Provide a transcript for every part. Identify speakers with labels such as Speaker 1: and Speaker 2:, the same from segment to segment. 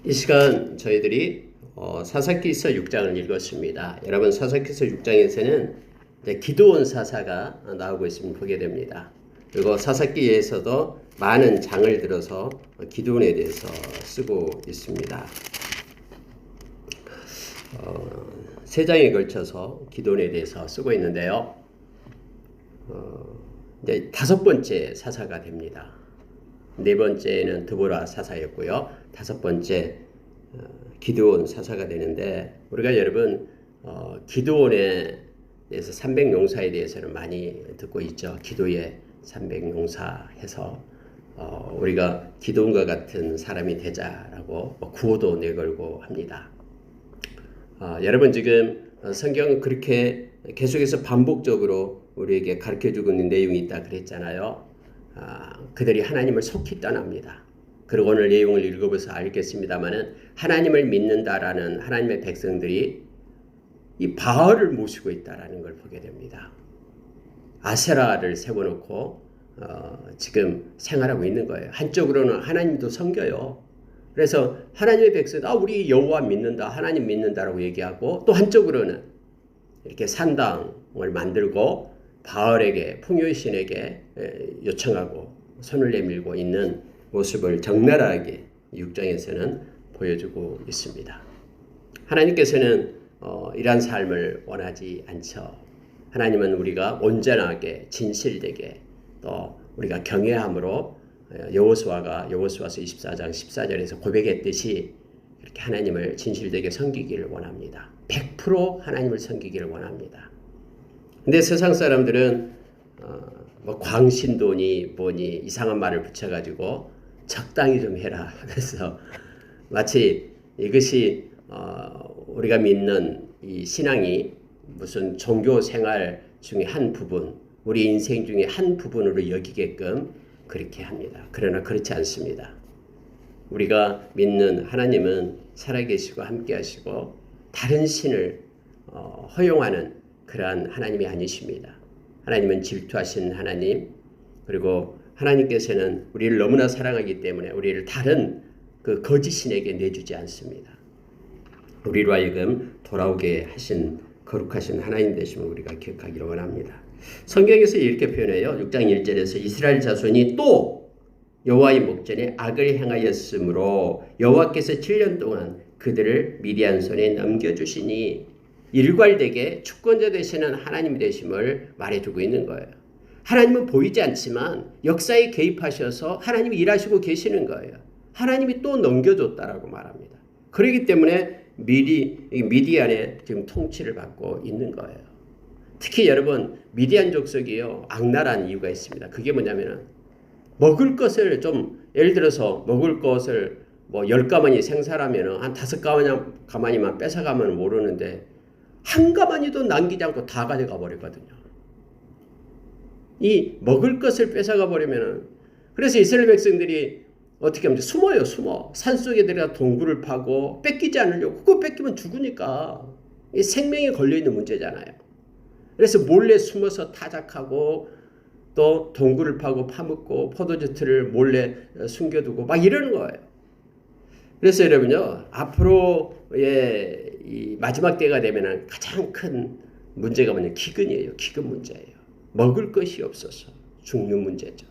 Speaker 1: 이 시간 저희들이 사사기서 6장을 읽었습니다. 여러분 사사기서 6장에서는 기드온 사사가 나오고 있음을 보게 됩니다. 그리고 사사기에서도 많은 장을 들어서 기드온에 대해서 쓰고 있습니다. 세 장에 걸쳐서 기드온에 대해서 쓰고 있는데요. 이제 다섯 번째 사사가 됩니다. 네 번째는 드보라 사사였고요. 다섯 번째 기드온 사사가 되는데, 우리가 여러분 기드온에 대해서 300용사에 대해서는 많이 듣고 있죠. 기도의 300용사 해서 우리가 기드온과 같은 사람이 되자라고 구호도 내걸고 합니다. 여러분 지금 성경은 그렇게 계속해서 반복적으로 우리에게 가르쳐주고 있는 내용이 있다 그랬잖아요. 그들이 하나님을 속히 떠납니다. 그리고 오늘 내용을 읽어보서 알겠습니다마는 하나님을 믿는다라는 하나님의 백성들이 이 바알을 모시고 있다라는 걸 보게 됩니다. 아세라를 세워놓고 지금 생활하고 있는 거예요. 한쪽으로는 하나님도 섬겨요. 그래서 하나님의 백성들 우리 여호와 믿는다, 하나님 믿는다라고 얘기하고, 또 한쪽으로는 이렇게 산당을 만들고 바알에게, 풍요신에게 요청하고 손을 내밀고 있는 모습을 적나라하게 6장에서는 보여주고 있습니다. 하나님께서는 이러한 삶을 원하지 않죠. 하나님은 우리가 온전하게 진실되게, 또 우리가 경외함으로 여호수아서 24장 14절에서 고백했듯이 이렇게 하나님을 진실되게 섬기기를 원합니다. 100% 하나님을 섬기기를 원합니다. 근데 세상 사람들은 광신도니 뭐니 이상한 말을 붙여가지고 적당히 좀 해라. 그래서 마치 이것이 우리가 믿는 이 신앙이 무슨 종교 생활 중에 한 부분, 우리 인생 중에 한 부분으로 여기게끔 그렇게 합니다. 그러나 그렇지 않습니다. 우리가 믿는 하나님은 살아계시고 함께하시고 다른 신을 허용하는 그러한 하나님이 아니십니다. 하나님은 질투하신 하나님, 그리고 하나님께서는 우리를 너무나 사랑하기 때문에 우리를 다른 그 거짓신에게 내주지 않습니다. 우리로 하여금 돌아오게 하신 거룩하신 하나님 되심을 우리가 기억하기를 원합니다. 성경에서 이렇게 표현해요. 6장 1절에서 이스라엘 자손이 또 여호와의 목전에 악을 행하였으므로 여호와께서 7년 동안 그들을 미디안 손에 넘겨주시니, 일괄되게 주권자 되시는 하나님 되심을 말해주고 있는 거예요. 하나님은 보이지 않지만 역사에 개입하셔서 하나님이 일하시고 계시는 거예요. 하나님이 또 넘겨줬다라고 말합니다. 그렇기 때문에 미디안의 지금 통치를 받고 있는 거예요. 특히 여러분 미디안 족속이요 악랄한 이유가 있습니다. 그게 뭐냐면은 먹을 것을 좀, 예를 들어서 먹을 것을 뭐 10가마니 생산하면은 한 5가마니만 뺏어가면 모르는데 한 가마니도 남기지 않고 다 가져가 버리거든요. 이 먹을 것을 뺏어가 버리면은, 그래서 이스라엘 백성들이 어떻게 하면 숨어요. 산속에 들어가 동굴을 파고 뺏기지 않으려고. 그거 뺏기면 죽으니까 이 생명이 걸려있는 문제잖아요. 그래서 몰래 숨어서 타작하고 또 동굴을 파고 파묻고 포도주틀을 몰래 숨겨두고 막 이러는 거예요. 그래서 여러분요, 앞으로의 이 마지막 때가 되면 가장 큰 문제가 뭐냐, 기근이에요. 기근 문제예요. 먹을 것이 없어서 죽는 문제죠.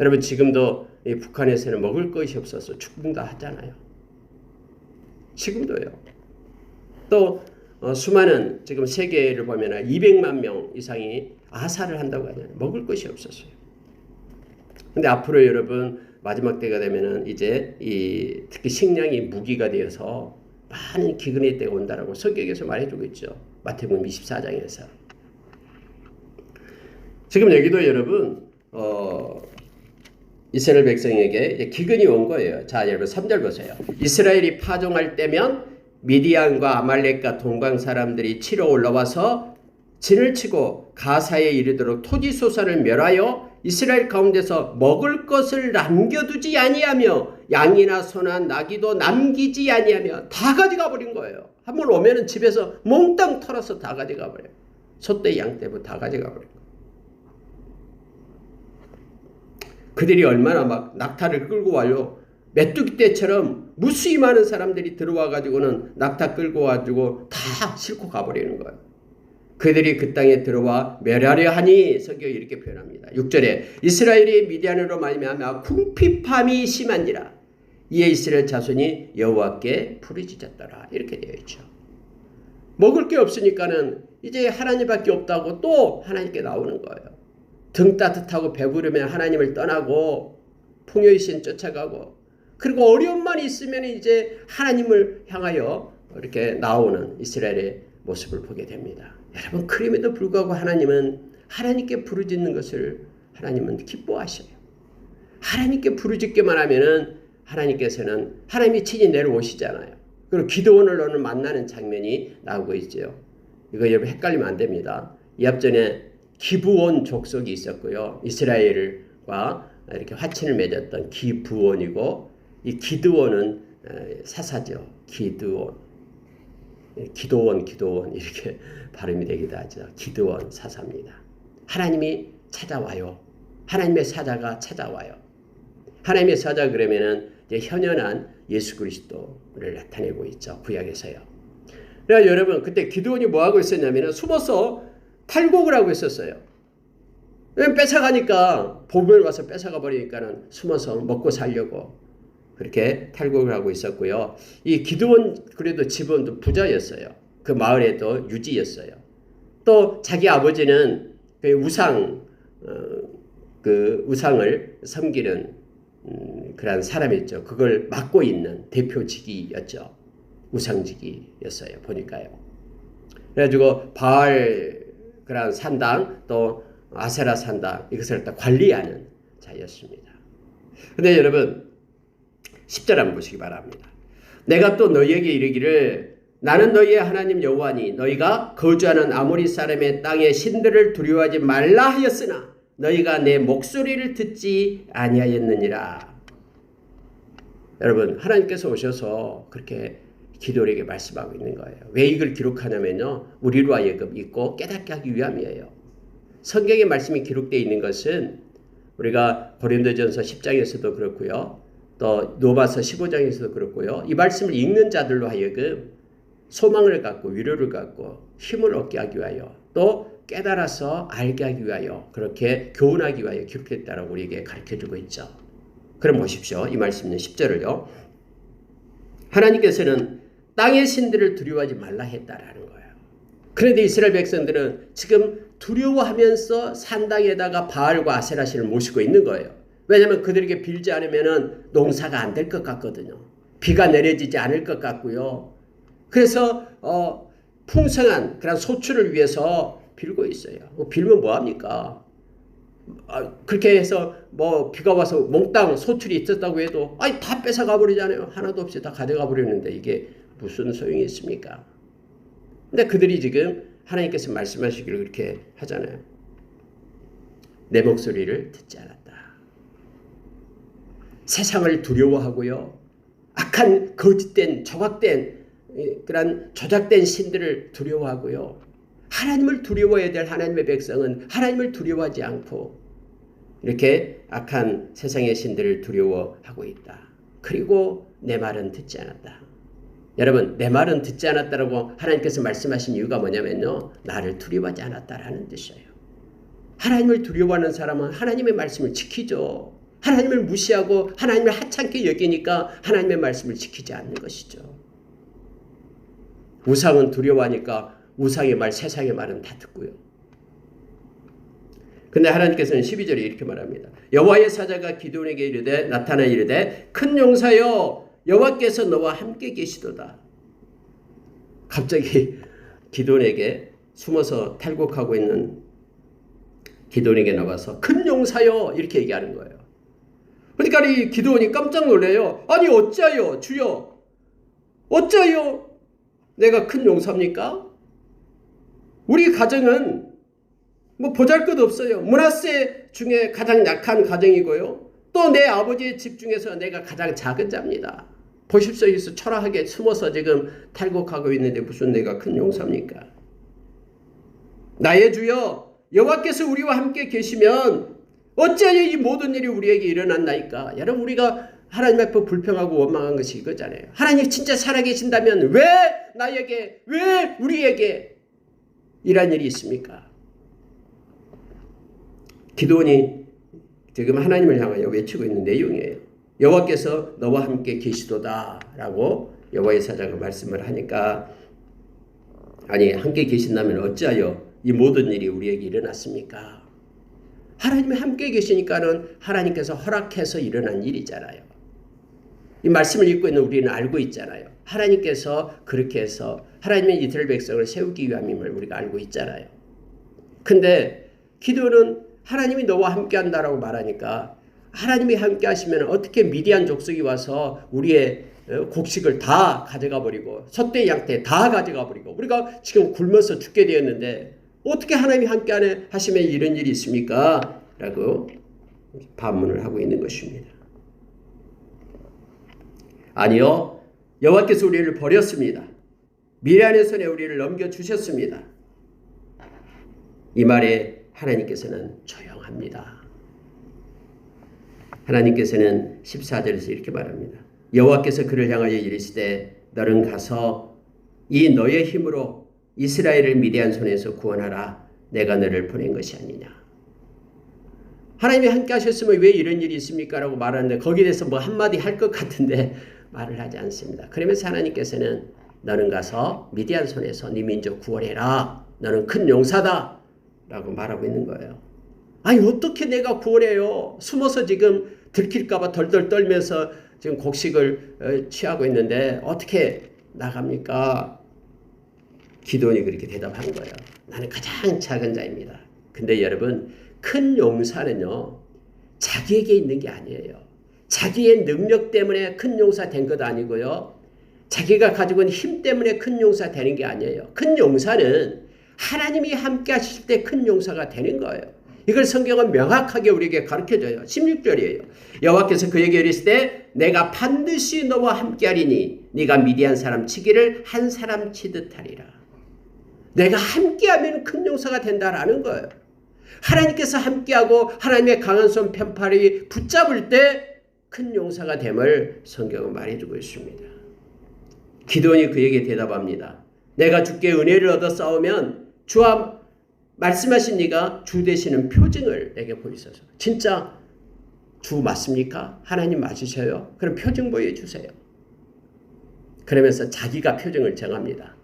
Speaker 1: 여러분 지금도 이 북한에서는 먹을 것이 없어서 죽는다 하잖아요. 지금도요. 또 수많은 지금 세계를 보면 200만 명 이상이 아사를 한다고 하잖아요. 먹을 것이 없었어요. 근데 앞으로 여러분 마지막 때가 되면은 이제 특히 식량이 무기가 되어서 많은 기근의 때가 온다라고 성경에서 말해주고 있죠. 마태복음 24장에서. 지금 여기도 여러분 이스라엘 백성에게 기근이 온 거예요. 자, 여러분 3절 보세요. 이스라엘이 파종할 때면 미디안과 아말렉과 동방 사람들이 치러 올라와서 진을 치고 가사에 이르도록 토지소산을 멸하여 이스라엘 가운데서 먹을 것을 남겨두지 아니하며 양이나 소나 나귀도 남기지 아니하며 다 가져가 버린 거예요. 한번 오면은 집에서 몽땅 털어서 다 가져가 버려요. 소떼 양떼부 다 가져가 버린 거예요. 그들이 얼마나 막 낙타를 끌고 와요. 메뚜기 떼처럼 무수히 많은 사람들이 들어와 가지고는 낙타 끌고 가지고 다 싣고 가버리는 거예요. 그들이 그 땅에 들어와 멸하려 하니 성경이 이렇게 표현합니다. 6절에 이스라엘이 미디안으로 말미암아 궁핍함이 심한지라 이에 이스라엘 자손이 여호와께 부르짖었더라. 이렇게 되어 있죠. 먹을 게 없으니까는 이제 하나님밖에 없다고 또 하나님께 나오는 거예요. 등 따뜻하고 배부르면 하나님을 떠나고 풍요의 신 쫓아가고 그리고 어려움만 있으면 이제 하나님을 향하여 이렇게 나오는 이스라엘의 모습을 보게 됩니다. 여러분, 그럼에도 불구하고 하나님은 하나님께 부르짖는 것을 하나님은 기뻐하셔요. 하나님께 부르짖기만 하면은 하나님께서는 하나님이 친히 내려오시잖아요. 그리고 기드온을 오늘 만나는 장면이 나오고 있죠. 이거 여러분 헷갈리면 안 됩니다. 이 앞전에 기브온 족속이 있었고요. 이스라엘과 이렇게 화친을 맺었던 기브온이고 이 기드온은 사사죠. 기드온. 기도원 이렇게 발음이 되기도 하죠. 기드온 사사입니다. 하나님이 찾아와요. 하나님의 사자가 찾아와요. 하나님의 사자 그러면은 이제 현현한 예수 그리스도를 나타내고 있죠. 구약에서요. 그래서 여러분 그때 기드온이 뭐 하고 있었냐면은 숨어서 탈곡을 하고 있었어요. 왜냐면 뺏어가니까 보면 와서 뺏어가 버리니까는 숨어서 먹고 살려고 그렇게 탈곡을 하고 있었고요. 이 기드온 그래도 집은 부자였어요. 그 마을에도 유지였어요. 또 자기 아버지는 그 우상을 섬기는 그런 사람이었죠. 그걸 맡고 있는 대표직이었죠. 우상직이었어요. 보니까요. 그래가지고 바알 그런 산당 또 아세라 산당 이것을 다 관리하는 자였습니다. 근데 여러분 10절 한번 보시기 바랍니다. 내가 또 너희에게 이르기를 나는 너희의 하나님 여호와니 너희가 거주하는 아모리 사람의 땅의 신들을 두려워하지 말라 하였으나 너희가 내 목소리를 듣지 아니하였느니라. 여러분 하나님께서 오셔서 그렇게 기도에게 말씀하고 있는 거예요. 왜 이걸 기록하냐면요. 우리로 하여금 읽고 깨닫게 하기 위함이에요. 성경의 말씀이 기록되어 있는 것은 우리가 고린도전서 10장에서도 그렇고요. 또 로마서 15장에서도 그렇고요. 이 말씀을 읽는 자들로 하여금 소망을 갖고 위로를 갖고 힘을 얻게 하기 위하여 또 깨달아서 알게 하기 위하여 그렇게 교훈하기 위하여 기록했다라고 우리에게 가르쳐주고 있죠. 그럼 보십시오. 이 말씀은 10절을요. 하나님께서는 땅의 신들을 두려워하지 말라 했다라는 거예요. 그런데 이스라엘 백성들은 지금 두려워하면서 산당에다가 바알과 아세라신을 모시고 있는 거예요. 왜냐하면 그들에게 빌지 않으면 농사가 안 될 것 같거든요. 비가 내려지지 않을 것 같고요. 그래서 풍성한 그런 소출을 위해서 빌고 있어요. 빌면 뭐합니까? 그렇게 해서 뭐 비가 와서 몽땅 소출이 있었다고 해도 다 뺏어가 버리잖아요. 하나도 없이 다 가져가 버리는데 이게 무슨 소용이 있습니까? 근데 그들이 지금 하나님께서 말씀하시기를 그렇게 하잖아요. 내 목소리를 듣지 않았다. 세상을 두려워하고요. 악한 거짓된 조각된 그런 조작된 신들을 두려워하고요. 하나님을 두려워해야 될 하나님의 백성은 하나님을 두려워하지 않고 이렇게 악한 세상의 신들을 두려워하고 있다. 그리고 내 말은 듣지 않았다. 여러분 내 말은 듣지 않았다라고 하나님께서 말씀하신 이유가 뭐냐면요. 나를 두려워하지 않았다라는 뜻이에요. 하나님을 두려워하는 사람은 하나님의 말씀을 지키죠. 하나님을 무시하고 하나님을 하찮게 여기니까 하나님의 말씀을 지키지 않는 것이죠. 우상은 두려워하니까 우상의 말, 세상의 말은 다 듣고요. 근데 하나님께서는 12절에 이렇게 말합니다. 여호와의 사자가 기드온에게 이르되 나타나 이르되 큰 용사여 여호와께서 너와 함께 계시도다. 갑자기 기드온에게 숨어서 탈곡하고 있는 기드온에게 나와서 큰 용사여 이렇게 얘기하는 거예요. 그러니까 이 기드온이 깜짝 놀래요. 아니 어찌하여 주여 어찌하여 내가 큰 용사입니까? 우리 가정은 뭐 보잘것없어요. 므낫세 중에 가장 약한 가정이고요. 또 내 아버지의 집 중에서 내가 가장 작은 자입니다. 보십시오. 여기서 초라하게 숨어서 지금 탈곡하고 있는데 무슨 내가 큰 용사입니까? 나의 주여 여호와께서 우리와 함께 계시면 어찌하여 이 모든 일이 우리에게 일어났나이까? 여러분 우리가 하나님 앞에 불평하고 원망한 것이 이거잖아요. 하나님 진짜 살아계신다면 왜 나에게, 왜 우리에게 이런 일이 있습니까? 기도원이 지금 하나님을 향하여 외치고 있는 내용이에요. 여호와께서 너와 함께 계시도다 라고 여호와의 사자가 말씀을 하니까, 아니 함께 계신다면 어찌하여 이 모든 일이 우리에게 일어났습니까? 하나님이 함께 계시니까는 하나님께서 허락해서 일어난 일이잖아요. 이 말씀을 읽고 있는 우리는 알고 있잖아요. 하나님께서 그렇게 해서 하나님의 이스라엘 백성을 세우기 위함임을 우리가 알고 있잖아요. 근데 기도는 하나님이 너와 함께 한다라고 말하니까, 하나님이 함께 하시면 어떻게 미디안 족속이 와서 우리의 곡식을 다 가져가 버리고 솥대 양떼 다 가져가 버리고 우리가 지금 굶어서 죽게 되었는데 어떻게 하나님이 함께 하시면 이런 일이 있습니까? 라고 반문을 하고 있는 것입니다. 아니요, 여호와께서 우리를 버렸습니다. 미련의 손에 우리를 넘겨주셨습니다. 이 말에 하나님께서는 조용합니다. 하나님께서는 14절에서 이렇게 말합니다. 여호와께서 그를 향하여 이르시되 너는 가서 이 너의 힘으로 이스라엘을 미디안 손에서 구원하라. 내가 너를 보낸 것이 아니냐. 하나님이 함께 하셨으면 왜 이런 일이 있습니까? 라고 말하는데 거기에 대해서 뭐 한마디 할 것 같은데 말을 하지 않습니다. 그러면서 하나님께서는 너는 가서 미디안 손에서 네 민족 구원해라. 너는 큰 용사다. 라고 말하고 있는 거예요. 아니 어떻게 내가 구원해요? 숨어서 지금 들킬까 봐 덜덜 떨면서 지금 곡식을 취하고 있는데 어떻게 나갑니까? 기도원이 그렇게 대답한 거예요. 나는 가장 작은 자입니다. 근데 여러분, 큰 용사는요 자기에게 있는 게 아니에요. 자기의 능력 때문에 큰 용사 된 것 아니고요, 자기가 가지고 있는 힘 때문에 큰 용사 되는 게 아니에요. 큰 용사는 하나님이 함께 하실 때 큰 용사가 되는 거예요. 이걸 성경은 명확하게 우리에게 가르쳐줘요. 16절이에요. 여호와께서 그에게 이르시되 내가 반드시 너와 함께하리니 네가 미디안 사람 치기를 한 사람 치듯 하리라. 내가 함께하면 큰 용사가 된다라는 거예요. 하나님께서 함께하고 하나님의 강한 손 편팔이 붙잡을 때 큰 용사가 됨을 성경은 말해주고 있습니다. 기도원이 그에게 대답합니다. 내가 주께 은혜를 얻어 싸우면 주와 말씀하신 네가 주 되시는 표징을 내게 보이소서. 진짜 주 맞습니까? 하나님 맞으셔요? 그럼 표징 보여주세요. 그러면서 자기가 표징을 정합니다.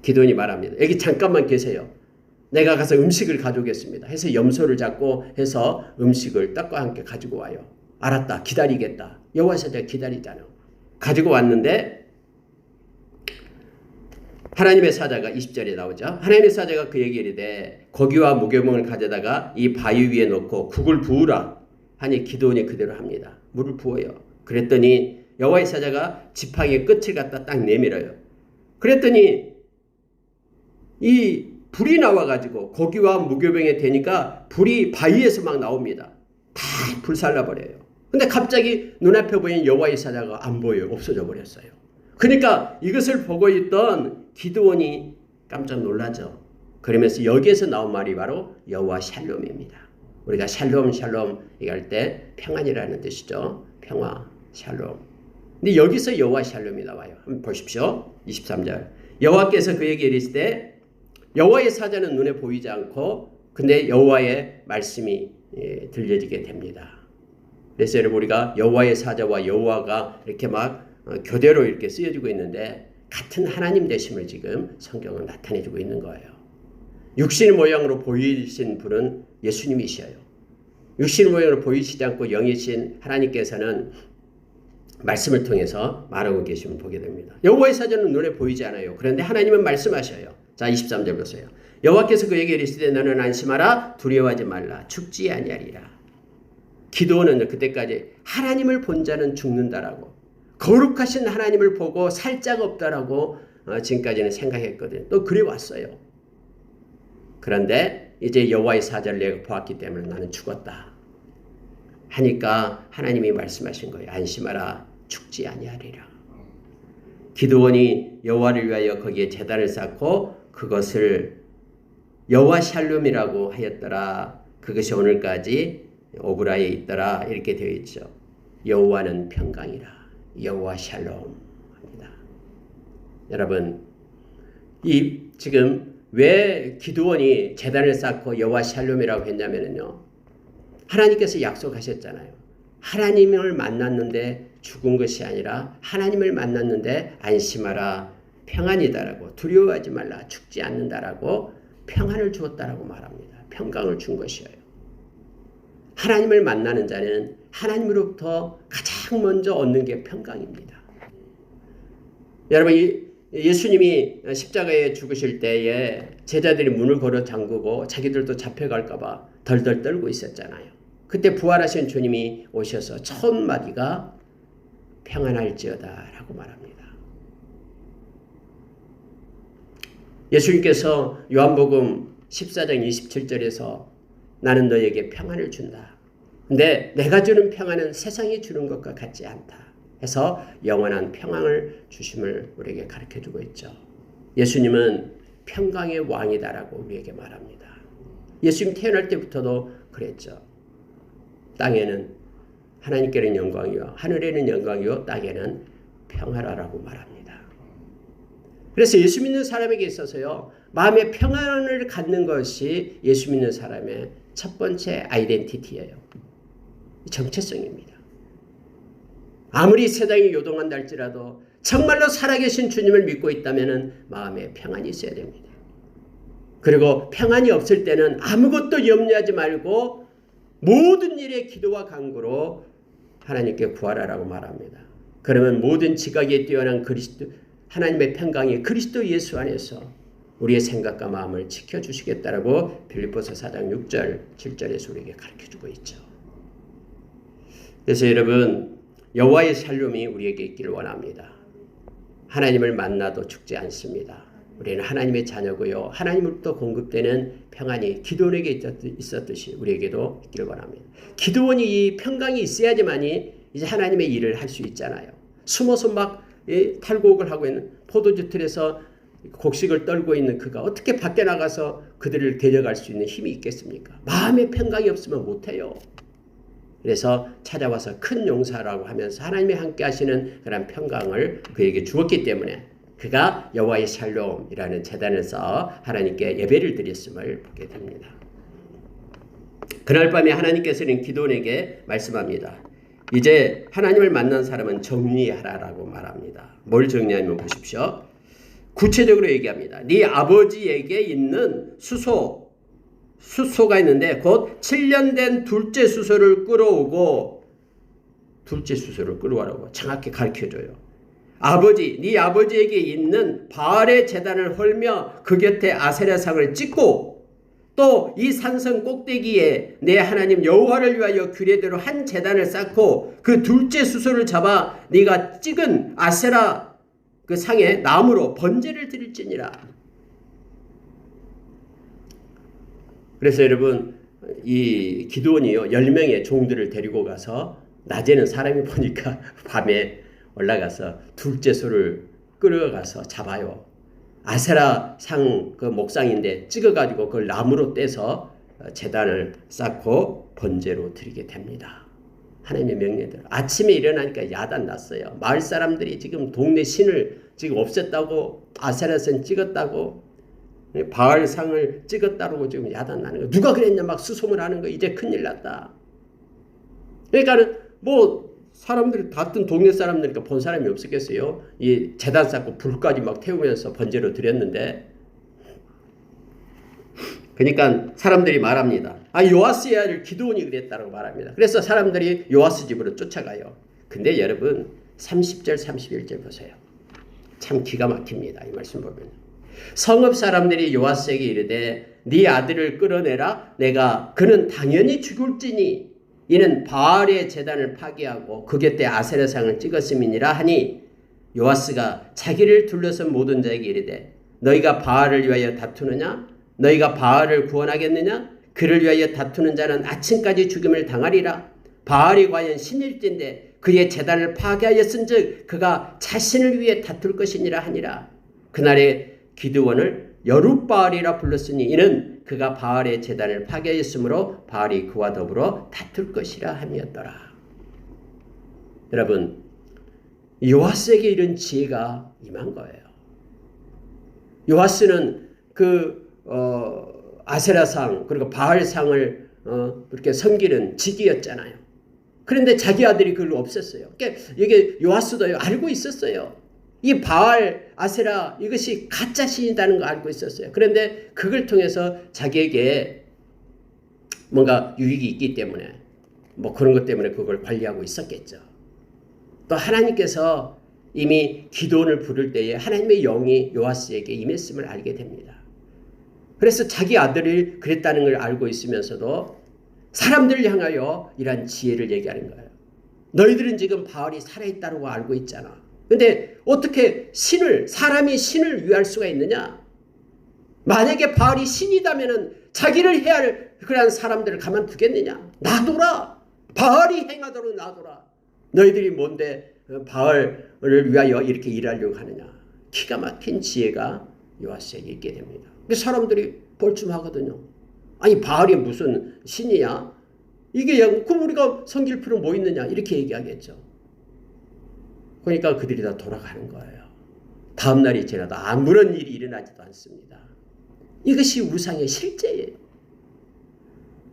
Speaker 1: 기도원이 말합니다. 여기 잠깐만 계세요. 내가 가서 음식을 가져오겠습니다. 해서 염소를 잡고 해서 음식을 떡과 함께 가지고 와요. 알았다. 기다리겠다. 여호와 사자가 기다리잖아. 가지고 왔는데 하나님의 사자가 20절에 나오죠. 하나님의 사자가 그에게 이르되 고기와 무교병을 가져다가 이 바위 위에 놓고 국을 부으라 하니 기도원이 그대로 합니다. 물을 부어요. 그랬더니 여호와의 사자가 지팡이의 끝을 갖다 딱 내밀어요. 그랬더니 이 불이 나와가지고 고기와 무교병에 되니까 불이 바위에서 막 나옵니다. 다 불살라버려요. 근데 갑자기 눈앞에 보이는 여호와의 사자가 안 보여요. 없어져 버렸어요. 그러니까 이것을 보고 있던 기드온이 깜짝 놀라죠. 그러면서 여기에서 나온 말이 바로 여호와 샬롬입니다. 우리가 샬롬 얘기할 때 평안이라는 뜻이죠. 평화, 샬롬. 근데 여기서 여호와 샬롬이 나와요. 한번 보십시오. 23절. 여호와께서 그에게 이르시되 여호와의 사자는 눈에 보이지 않고 근데 여호와의 말씀이 들려지게 됩니다. 그래서 여러분 우리가 여호와의 사자와 여호와가 이렇게 막 교대로 이렇게 쓰여지고 있는데 같은 하나님 되심을 지금 성경은 나타내주고 있는 거예요. 육신 모양으로 보이신 분은 예수님이셔요. 육신 모양으로 보이시지 않고 영이신 하나님께서는 말씀을 통해서 말하고 계심을 보게 됩니다. 여호와의 사자는 눈에 보이지 않아요. 그런데 하나님은 말씀하셔요. 자 23절 보세요. 여호와께서 그에게 이르시되 너는 안심하라 두려워하지 말라 죽지 아니하리라. 기도는 그때까지 하나님을 본 자는 죽는다라고 거룩하신 하나님을 보고 살 자가 없다라고 지금까지는 생각했거든요. 또 그래 왔어요. 그런데 이제 여호와의 사자를 내가 보았기 때문에 나는 죽었다 하니까 하나님이 말씀하신 거예요. 안심하라 죽지 아니하리라. 기드온이 여호와를 위하여 거기에 제단을 쌓고 그것을 여호와 샬롬이라고 하였더라. 그것이 오늘까지 오브라에 있더라. 이렇게 되어 있죠. 여호와는 평강이라. 여호와 샬롬 합니다. 여러분, 이 지금 왜 기드온이 제단을 쌓고 여호와 샬롬이라고 했냐면요, 하나님께서 약속하셨잖아요. 하나님을 만났는데 죽은 것이 아니라 하나님을 만났는데 안심하라, 평안이다라고, 두려워하지 말라, 죽지 않는다라고 평안을 주었다라고 말합니다. 평강을 준 것이에요. 하나님을 만나는 자는 하나님으로부터 가장 먼저 얻는 게 평강입니다. 여러분, 예수님이 십자가에 죽으실 때에 제자들이 문을 걸어 잠그고 자기들도 잡혀갈까 봐 덜덜 떨고 있었잖아요. 그때 부활하신 주님이 오셔서 첫 마디가 평안할지어다 라고 말합니다. 예수님께서 요한복음 14장 27절에서 나는 너에게 평안을 준다. 근데 내가 주는 평안은 세상이 주는 것과 같지 않다 해서 영원한 평안을 주심을 우리에게 가르쳐주고 있죠. 예수님은 평강의 왕이다라고 우리에게 말합니다. 예수님 태어날 때부터도 그랬죠. 땅에는 하나님께는 영광이요 하늘에는 영광이요 땅에는 평화라라고 말합니다. 그래서 예수 믿는 사람에게 있어서요, 마음의 평안을 갖는 것이 예수 믿는 사람의 첫 번째 아이덴티티예요. 정체성입니다. 아무리 세상이 요동한다 할지라도 정말로 살아계신 주님을 믿고 있다면 마음에 평안이 있어야 됩니다. 그리고 평안이 없을 때는 아무것도 염려하지 말고 모든 일에 기도와 간구로 하나님께 구하라라고 말합니다. 그러면 모든 지각에 뛰어난 그리스도 하나님의 평강이 그리스도 예수 안에서 우리의 생각과 마음을 지켜주시겠다라고 빌립보서 4장 6절 7절에서 우리에게 가르쳐주고 있죠. 그래서 여러분, 여호와의 샬롬이 우리에게 있기를 원합니다. 하나님을 만나도 죽지 않습니다. 우리는 하나님의 자녀고요, 하나님으로부터 공급되는 평안이 기드온에게 있었듯이 우리에게도 있기를 원합니다. 기드온이 이 평강이 있어야지만이 이제 하나님의 일을 할 수 있잖아요. 숨어서 막 탈곡을 하고 있는 포도주 틀에서 곡식을 떨고 있는 그가 어떻게 밖에 나가서 그들을 데려갈 수 있는 힘이 있겠습니까? 마음의 평강이 없으면 못해요. 그래서 찾아와서 큰 용사라고 하면서 하나님이 함께 하시는 그런 평강을 그에게 주었기 때문에 그가 여호와의 샬롬이라는 제단을 쌓아 하나님께 예배를 드렸음을 보게 됩니다. 그날 밤에 하나님께서는 기드온에게 말씀합니다. 이제 하나님을 만난 사람은 정리하라라고 말합니다. 뭘 정리하면 보십시오. 구체적으로 얘기합니다. 네 아버지에게 있는 수소가 있는데 곧 7년 된 둘째 수소를 끌어오고, 둘째 수소를 끌어오라고 정확히 가르쳐줘요. 네 아버지에게 있는 바알의 제단을 헐며 그 곁에 아세라상을 찍고, 또 이 산성 꼭대기에 내 하나님 여호와를 위하여 규례대로 한 제단을 쌓고 그 둘째 수소를 잡아 네가 찍은 아세라 그 상에 나무로 번제를 드릴지니라. 그래서 여러분, 이 기드온이요 10명의 종들을 데리고 가서 낮에는 사람이 보니까 밤에 올라가서 둘째 소를 끌어가서 잡아요. 아세라 상 그 목상인데 찍어가지고 그걸 나무로 떼서 제단을 쌓고 번제로 드리게 됩니다. 하나님의 명령대로. 아침에 일어나니까 야단 났어요. 마을 사람들이 지금 동네 신을 지금 없앴다고, 아세라상 찍었다고, 바알상을 찍었다고 지금 야단 나는 거. 누가 그랬냐 막 수송을 하는 거. 이제 큰일 났다. 그러니까는 뭐 사람들이 같은 동네 사람들이니까 본 사람이 없었겠어요. 이 제단 쌓고 불까지 막 태우면서 번제로 드렸는데, 그러니까 사람들이 말합니다. 요아스의 아들 기드온이 그랬다고 말합니다. 그래서 사람들이 요아스 집으로 쫓아가요. 근데 여러분 30절 31절 보세요. 참 기가 막힙니다. 이 말씀 보면 성읍 사람들이 요아스에게 이르되 네 아들을 끌어내라. 그는 당연히 죽을지니 이는 바알의 제단을 파괴하고 그 곁에 아세라상을 찍었음이니라 하니, 요아스가 자기를 둘러선 모든 자에게 이르되 너희가 바알을 위하여 다투느냐? 너희가 바알을 구원하겠느냐? 그를 위하여 다투는 자는 아침까지 죽임을 당하리라. 바알이 과연 신일진데 그의 제단을 파괴하였은즉 그가 자신을 위해 다툴 것이니라 하니라. 그날에 기드온을 여룻바알이라 불렀으니 이는 그가 바알의 제단을 파괴하였으므로 바알이 그와 더불어 다툴 것이라 함이었더라. 여러분, 요아스에게 이런 지혜가 임한 거예요. 요아스는 아세라상 그리고 바알상을 그렇게 섬기는 직위였잖아요. 그런데 자기 아들이 그걸 없앴어요. 그러니까 이게 요아스도 알고 있었어요. 이 바알, 아세라 이것이 가짜 신이라는 거 알고 있었어요. 그런데 그걸 통해서 자기에게 뭔가 유익이 있기 때문에 뭐 그런 것 때문에 그걸 관리하고 있었겠죠. 또 하나님께서 이미 기도원을 부를 때에 하나님의 영이 요아스에게 임했음을 알게 됩니다. 그래서 자기 아들이 그랬다는 걸 알고 있으면서도 사람들을 향하여 이러한 지혜를 얘기하는 거예요. 너희들은 지금 바알이 살아있다고 알고 있잖아. 근데 어떻게 사람이 신을 위할 수가 있느냐? 만약에 바알이 신이다면 자기를 해야 할 그러한 사람들을 가만두겠느냐? 놔둬라. 바알이 행하도록 놔둬라. 너희들이 뭔데 바알을 위하여 이렇게 일하려고 하느냐? 기가 막힌 지혜가 요아스에게 있게 됩니다. 사람들이 벌춤하거든요. 아니 바알이 무슨 신이야? 이게 그럼 우리가 섬길 필요 뭐 있느냐? 이렇게 얘기하겠죠. 그러니까 그들이 다 돌아가는 거예요. 다음 날이 지나도 아무런 일이 일어나지도 않습니다. 이것이 우상의 실제예요.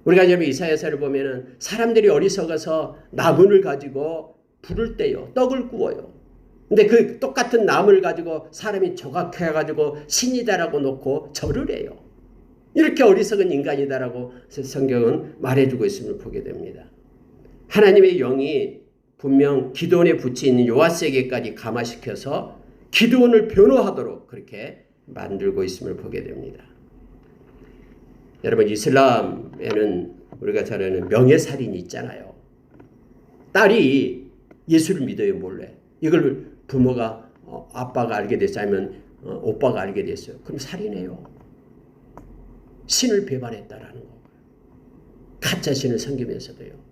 Speaker 1: 우리가 여러분 이사야서를 보면은 사람들이 어리석어서 나무를 가지고 불을 떼요. 떡을 구워요. 근데 그 똑같은 나무를 가지고 사람이 조각해가지고 신이다라고 놓고 절을 해요. 이렇게 어리석은 인간이다라고 성경은 말해주고 있음을 보게 됩니다. 하나님의 영이 분명 기드온의 붓이 있는 요아스에게까지 감화시켜서 기드온을 변호하도록 그렇게 만들고 있음을 보게 됩니다. 여러분 이슬람에는 우리가 잘 아는 명예살인이 있잖아요. 딸이 예수를 믿어요 몰래. 이걸 부모가 아빠가 알게 됐어요. 아니면 오빠가 알게 됐어요. 그럼 살인해요. 신을 배반했다라는 거. 가짜 신을 섬기면서도요.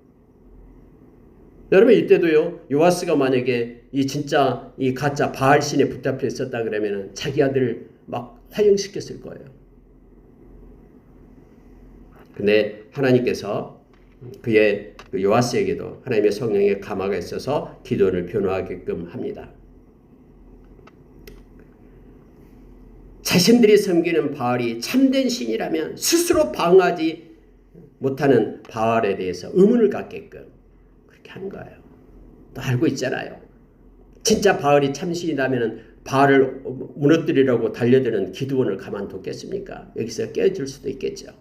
Speaker 1: 여러분 이때도요. 요아스가 만약에 이 가짜 바알 신에 붙잡혀 있었다 그러면은 자기 아들을 막 화형시켰을 거예요. 근데 하나님께서 그의 요아스에게도 하나님의 성령의 감화가 있어서 기도를 변호하게끔 합니다. 자신들이 섬기는 바알이 참된 신이라면 스스로 방어하지 못하는 바알에 대해서 의문을 갖게끔 그렇게 한 거예요. 또 알고 있잖아요. 진짜 바알이 참신이라면 바알을 무너뜨리려고 달려드는 기드온을 가만뒀겠습니까? 여기서 깨어질 수도 있겠죠.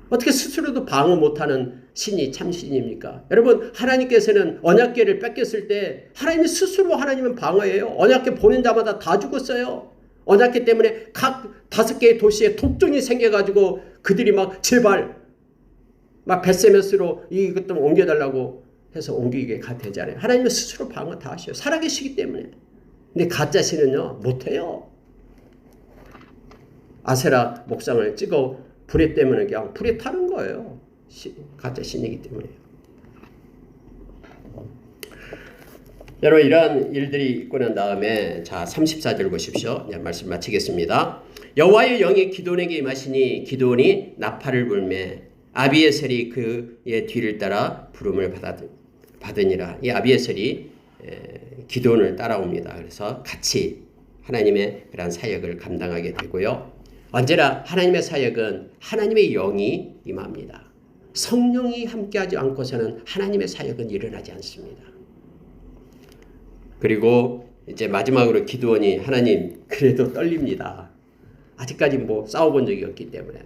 Speaker 1: 어떻게 스스로도 방어 못하는 신이 참신입니까? 여러분 하나님께서는 언약궤를 뺏겼을 때 하나님이 스스로 하나님은 방어해요. 언약궤 보낸 자마다 다 죽었어요. 언약궤 때문에 각 5개의 도시에 독종이 생겨가지고 그들이 막 제발 막 벳세메스로 이것 좀 옮겨달라고 해서 옮기게 되잖아요. 하나님은 스스로 방어 다 하셔요. 살아계시기 때문에. 근데 가짜 신은요 못해요. 아세라 목상을 찍어 불에 때문에 그냥 불에 타는 거예요. 가짜 신이기 때문에. 여러분 이러한 일들이 있고 난 다음에 자 34절 보십시오. 말씀 마치겠습니다. 여호와의 영이 기드온에게 임하시니 기드온이 나팔을 불매 아비에셀이 그의 뒤를 따라 부름을 받으니라. 이 아비에셀이 기드온을 따라옵니다. 그래서 같이 하나님의 그런 사역을 감당하게 되고요. 언제나 하나님의 사역은 하나님의 영이 임합니다. 성령이 함께하지 않고서는 하나님의 사역은 일어나지 않습니다. 그리고 이제 마지막으로 기드온이 하나님 그래도 떨립니다. 아직까지 뭐 싸워본 적이 없기 때문에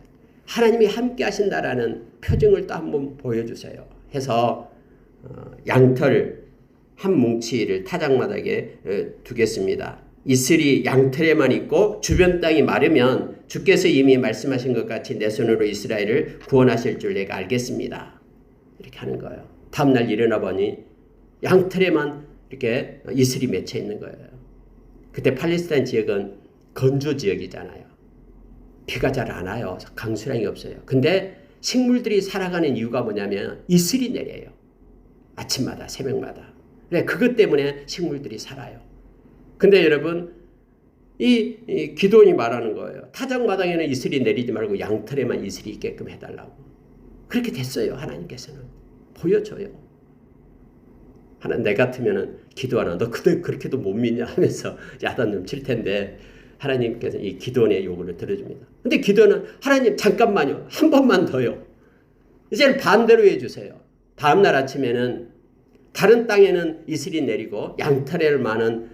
Speaker 1: 하나님이 함께하신다라는 표징을 또 한번 보여주세요. 해서 양털 한 뭉치를 타작마당에 두겠습니다. 이슬이 양털에만 있고 주변 땅이 마르면 주께서 이미 말씀하신 것 같이 내 손으로 이스라엘을 구원하실 줄 내가 알겠습니다. 이렇게 하는 거예요. 다음날 일어나 보니 양털에만 이렇게 이슬이 맺혀 있는 거예요. 그때 팔레스타인 지역은 건조 지역이잖아요. 비가 잘 안 와요. 강수량이 없어요. 근데 식물들이 살아가는 이유가 뭐냐면 이슬이 내려요. 아침마다 새벽마다. 그래 그것 때문에 식물들이 살아요. 근데 여러분 이 기드온이 말하는 거예요. 타작마당에는 이슬이 내리지 말고 양털에만 이슬이 있게끔 해달라고. 그렇게 됐어요. 하나님께서는 보여줘요. 내 같으면은 기도하나 너 그렇게도 못 믿냐 하면서 야단 좀 칠 텐데 하나님께서 이 기도원의 요구를 들어줍니다. 근데 기도는 하나님 잠깐만요. 한 번만 더요. 이제는 반대로 해주세요. 다음날 아침에는 다른 땅에는 이슬이 내리고 양털에 많은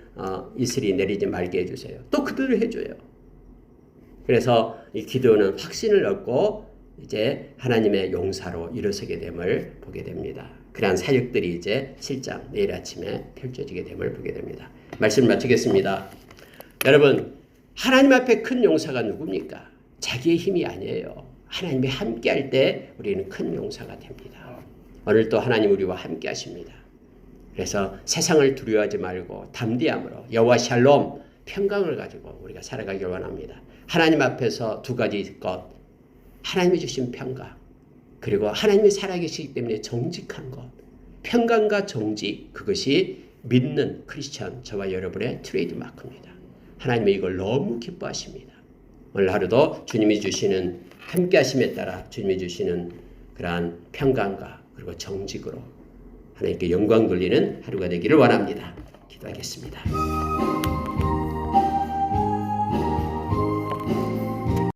Speaker 1: 이슬이 내리지 말게 해주세요. 또 그대로 해줘요. 그래서 이 기도는 확신을 얻고 이제 하나님의 용사로 일어서게 됨을 보게 됩니다. 그러한 사역들이 이제 7장 내일 아침에 펼쳐지게 됨을 보게 됩니다. 말씀 마치겠습니다. 여러분, 하나님 앞에 큰 용사가 누굽니까? 자기의 힘이 아니에요. 하나님이 함께할 때 우리는 큰 용사가 됩니다. 오늘도 하나님 우리와 함께 하십니다. 그래서 세상을 두려워하지 말고 담대함으로 여호와 샬롬 평강을 가지고 우리가 살아가길 원합니다. 하나님 앞에서 두 가지 것, 하나님이 주신 평강, 그리고 하나님이 살아계시기 때문에 정직한 것, 평강과 정직, 그것이 믿는 크리스천 저와 여러분의 트레이드 마크입니다. 하나님이 이걸 너무 기뻐하십니다. 오늘 하루도 주님이 주시는 함께 하심에 따라 주님이 주시는 그러한 평강과 그리고 정직으로 하나님께 영광 돌리는 하루가 되기를 원합니다. 기도하겠습니다.